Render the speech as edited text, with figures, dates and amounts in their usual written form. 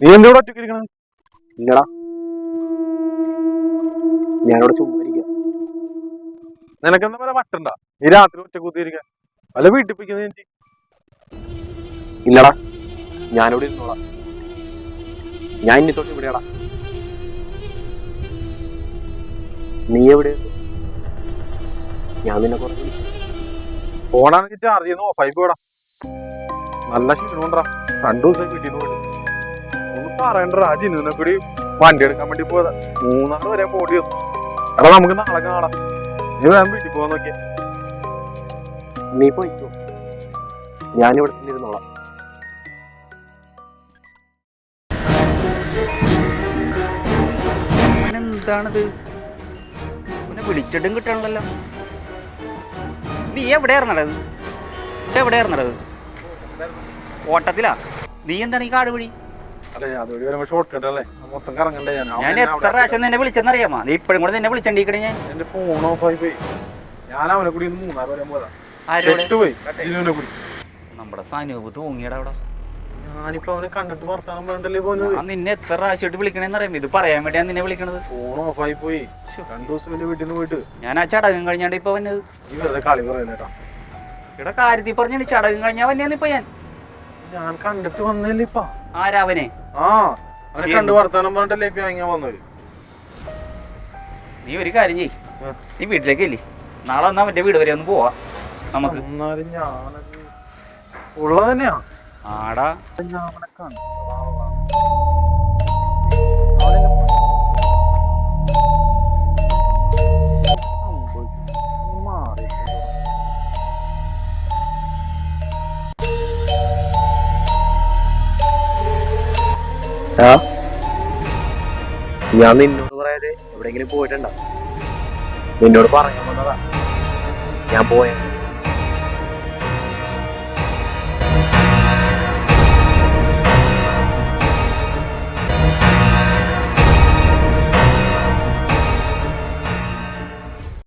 നീ എന്തിവിടെ ഒറ്റയ്ക്ക് ഇരിക്കണ? ഇല്ലടാ, ഞാനിവിടെ ചുമ്മാ ഇരിക്കാം. നിനക്കെന്താ പോലെ വട്ടുണ്ടാ? നീ രാത്രി ഒറ്റ കുത്തിയിരിക്കാൻ അല്ല വീട്ടിൽ പോയിക്കുന്നത് എനിക്ക്. ഇല്ലടാ, ഞാനിവിടെ ഇരുന്നോളാം. ഞാൻ ഇനി തൊട്ട് ഇവിടെയാടാ. നീ എവിടെയുണ്ട്? ഞാൻ നിന്നെ കുറച്ച് വിളിച്ചു. ഫോണാണെങ്കിൽ ചാർജ് ചെയ്യുന്ന ഓഫായി പോടാ. നല്ല ക്ഷീണമുണ്ടാ, 2 ദിവസം വീട്ടിൽ നിന്ന് പോയിട്ട്. ഒന്ന് പറയണ്ടാ, ജിനുവിനെ കൂടി വണ്ടി എടുക്കാൻ വേണ്ടി പോയതാ. 3 വരെ പോടി വന്നു. എടാ നമുക്ക് നാളെ കാണാം. നീ വേണം വീട്ടിൽ പോകാൻ നോക്കിയ. നീ പോയിക്കോ, ഞാനിവിടെ തന്നെ ഇരുന്നോളാം. എന്താണിത്? പിന്നെ വിളിച്ചിട്ടും കിട്ടണല്ലോ. നീ എവിടെയായിരുന്നടത്? എവിടെയായിരുന്നടത്? ഓട്ടത്തിലാ? നീ എന്താണ് ഈ കാട് വഴി? ഷോർട്ട് കട്ട് അല്ലേ, മൊത്തം കറങ്ങണ്ടേ. ഞാൻ എത്ര പ്രാവശ്യം നിന്നെ വിളിച്ചെന്നറിയാമോ? നീ ഇപ്പോഴും കൂടെ നിന്നെ വിളിച്ചോണ്ടിരിക്കണേ. ഞാൻ എന്റെ ഫോൺ ഓഫായി പോയി. ഞാൻ അവനെ കൂടി 3 വരെ പോയതാ. പോയി ജിനുവിനെ കൂടി. നമ്മുടെ സനൂപ് തൂങ്ങിയടാ അവിടെ. ഞാനിപ്പോ അവനെ കണ്ടിട്ട് വർത്താനം പറഞ്ഞിട്ടല്ലേ പോകുന്നത്. നിന്നെ എത്ര പ്രാവശ്യമായിട്ട് വിളിക്കണേന്ന് അറിയാം. ഇത് പറയാൻ വേണ്ടിയാണ് നിന്നെ വിളിക്കണത്. ഫോൺ ഓഫായി പോയി. 2 ദിവസം എന്റെ വീട്ടിൽ നിന്ന് പോയിട്ട്. ഞാൻ ആ ചടങ്ങും കഴിഞ്ഞാണ്ട് ഇപ്പൊ വന്നത്. ഈ വെറുതെ കളി പറയുന്നേട്ടാ. ഇവിടെ കാര്യത്തിൽ പറഞ്ഞു ചടങ്ങും കഴിഞ്ഞാ വന്നെയാന്ന് ഇപ്പൊ ഞാൻ കണ്ടിട്ട് വന്നല്ലേ ഇപ്പ. ആരാവനെ? അവനെ കണ്ട് വർത്താനം പറഞ്ഞിട്ടല്ലേ ഇപ്പൊ ഞാൻ വന്നത്. നീ ഒരു കാര്യം ചെയ്യ്, നീ വീട്ടിലേക്ക് ഇല്ലേ, നാളെ വന്നാ മറ്റേ വീട് വരെ ഒന്ന് പോവാ നമുക്ക്. എന്നാലും ഞാനത് ഉള്ളത് തന്നെയാ. ആടാ, ഞാൻ അവനെ കണ്ടു. ഞാൻ നിന്നോട് പറയാതെ എവിടെയെങ്കിലും പോയിട്ടുണ്ടോ? നിന്നോട് പറയാൻ വന്നതാ. ഞാൻ പോയ